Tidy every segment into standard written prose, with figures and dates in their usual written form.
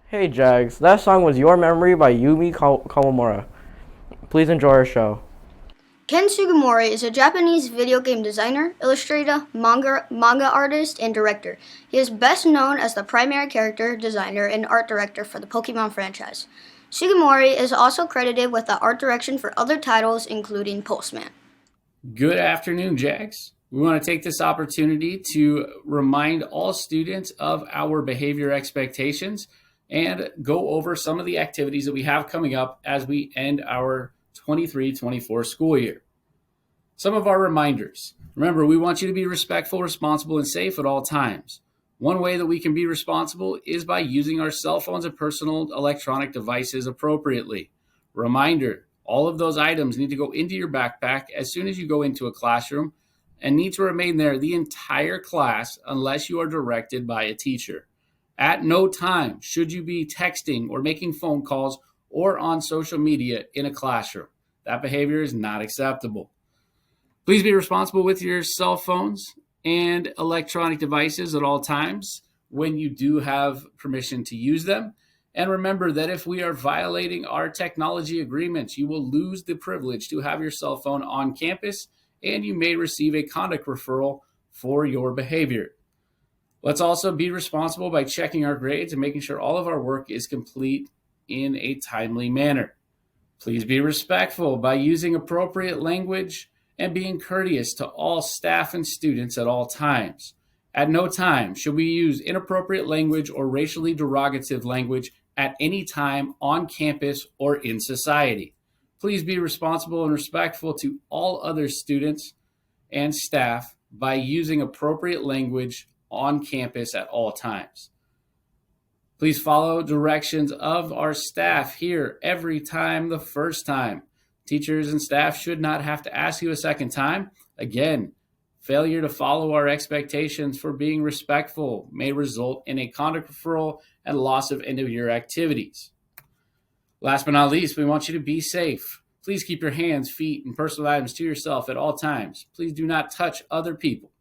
Hey Jags, that song was Your Memory by Yumi Kawamura. Please enjoy our show. Ken Sugimori is a Japanese video game designer, illustrator, manga artist, and director. He is best known as the primary character designer and art director for the Pokemon franchise. Sugimori is also credited with the art direction for other titles, including Postman. Good afternoon, Jags. We want to take this opportunity to remind all students of our behavior expectations and go over some of the activities that we have coming up as we end our 23-24 school year. Some of our reminders. Remember, we want you to be respectful, responsible, and safe at all times. One way that we can be responsible is by using our cell phones and personal electronic devices appropriately. Reminder, all of those items need to go into your backpack as soon as you go into a classroom and need to remain there the entire class unless you are directed by a teacher. At no time should you be texting or making phone calls or on social media in a classroom. That behavior is not acceptable. Please be responsible with your cell phones and electronic devices at all times when you do have permission to use them. And remember that if we are violating our technology agreements, you will lose the privilege to have your cell phone on campus, and you may receive a conduct referral for your behavior. Let's also be responsible by checking our grades and making sure all of our work is complete in a timely manner. Please be respectful by using appropriate language and being courteous to all staff and students at all times. At no time should we use inappropriate language or racially derogative language at any time on campus or in society. Please be responsible and respectful to all other students and staff by using appropriate language on campus at all times. Please follow directions of our staff here every time the first time. Teachers and staff should not have to ask you a second time. Again, failure to follow our expectations for being respectful may result in a conduct referral and loss of end-of-year activities. Last but not least, we want you to be safe. Please keep your hands, feet, and personal items to yourself at all times. Please do not touch other people.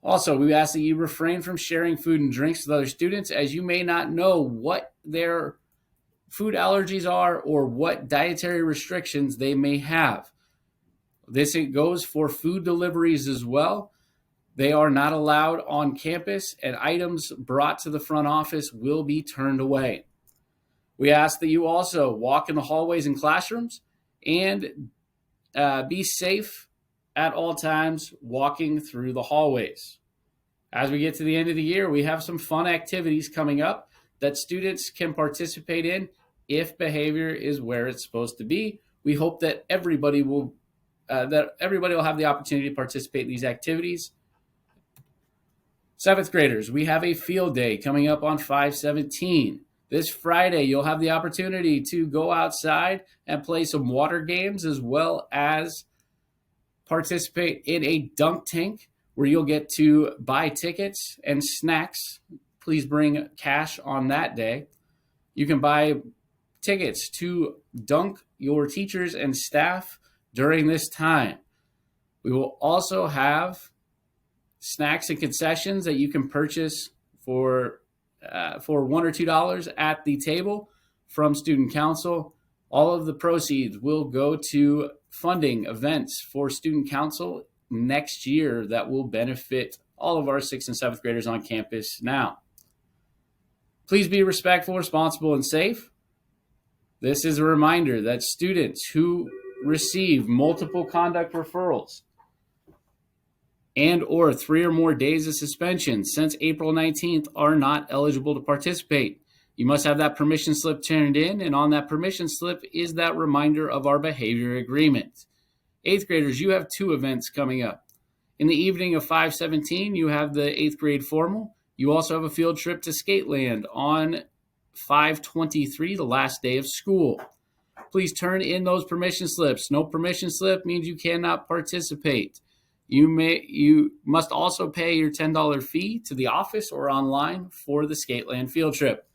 Also, we ask that you refrain from sharing food and drinks with other students, as you may not know what their food allergies are or what dietary restrictions they may have. This goes for food deliveries as well. They are not allowed on campus, and items brought to the front office will be turned away. We ask that you also walk in the hallways and classrooms and be safe at all times walking through the hallways. As we get to the end of the year, we have some fun activities coming up that students can participate in if behavior is where it's supposed to be. We hope that everybody will have the opportunity to participate in these activities. 7th graders, we have a field day coming up on 5/17. This Friday, you'll have the opportunity to go outside and play some water games, as well as participate in a dunk tank where you'll get to buy tickets and snacks. Please bring cash on that day. You can buy tickets to dunk your teachers and staff during this time. We will also have snacks and concessions that you can purchase for $1 or $2 at the table from Student Council. All of the proceeds will go to funding events for Student Council next year that will benefit all of our 6th and 7th graders on campus now. Please be respectful, responsible, and safe. This is a reminder that students who receive multiple conduct referrals and or 3 or more days of suspension since April 19th are not eligible to participate. You must have that permission slip turned in, and on that permission slip is that reminder of our behavior agreement. 8th graders, you have 2 events coming up. In the evening of 5/17, you have the 8th grade formal. You also have a field trip to Skateland on 5/23, the last day of school. Please turn in those permission slips. No permission slip means you cannot participate. You must also pay your $10 fee to the office or online for the Skateland field trip.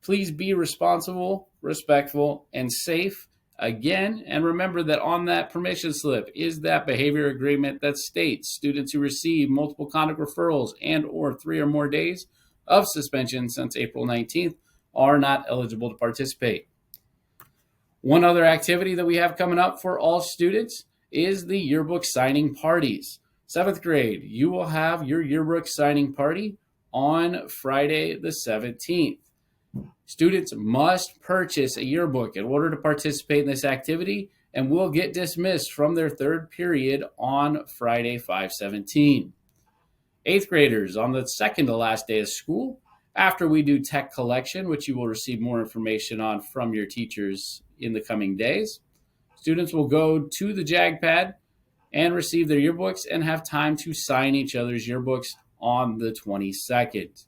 Please be responsible, respectful, and safe Again, and remember that on that permission slip is that behavior agreement that states students who receive multiple conduct referrals and or 3 or more days of suspension since April 19th are not eligible to participate. One other activity that we have coming up for all students is the yearbook signing parties. 7th grade, you will have your yearbook signing party on Friday the 17th. Students must purchase a yearbook in order to participate in this activity and will get dismissed from their third period on Friday, 5/17. 8th graders, on the second to last day of school, after we do tech collection, which you will receive more information on from your teachers in the coming days, students will go to the JAG pad and receive their yearbooks and have time to sign each other's yearbooks on the 22nd.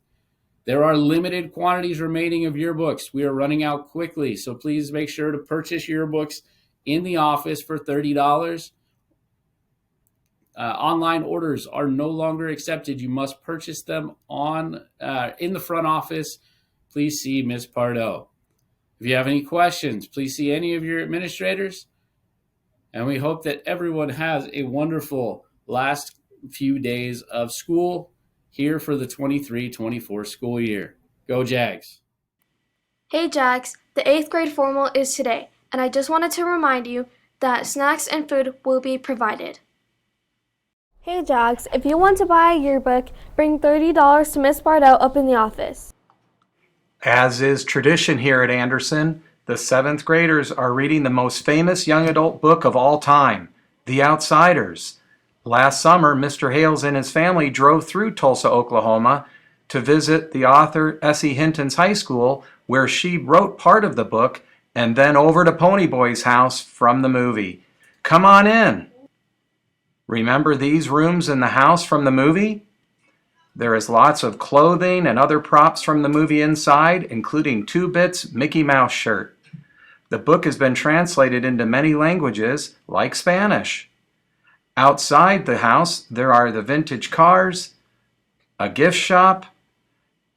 There are limited quantities remaining of yearbooks. We are running out quickly, so please make sure to purchase yearbooks in the office for $30. Online orders are no longer accepted. You must purchase them in the front office. Please see Ms. Pardo. If you have any questions, please see any of your administrators. And we hope that everyone has a wonderful last few days of school here for the 23-24 school year. Go Jags! Hey Jags, the 8th grade formal is today, and I just wanted to remind you that snacks and food will be provided. Hey Jags, if you want to buy a yearbook, bring $30 to Miss Bardell up in the office. As is tradition here at Anderson, the 7th graders are reading the most famous young adult book of all time, The Outsiders. Last summer, Mr. Hales and his family drove through Tulsa, Oklahoma to visit the author Essie Hinton's high school, where she wrote part of the book, and then over to Ponyboy's house from the movie. Come on in. Remember these rooms in the house from the movie? There is lots of clothing and other props from the movie inside, including 2-Bit's Mickey Mouse shirt. The book has been translated into many languages, like Spanish. Outside the house, there are the vintage cars, a gift shop,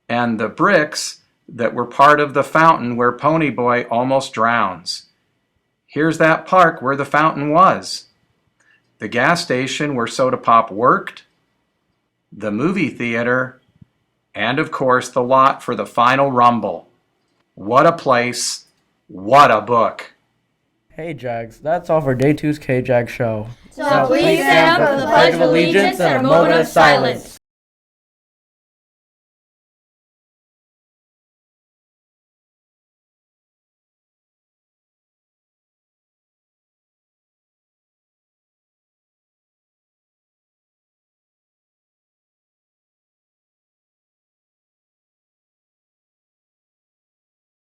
and the bricks that were part of the fountain where Ponyboy almost drowns. Here's that park where the fountain was, the gas station where Soda Pop worked, the movie theater, and of course the lot for the final rumble. What a place, what a book. Hey Jags, that's all for Day 2's KJAG show. So please stand for the Pledge of Allegiance and a moment of silence.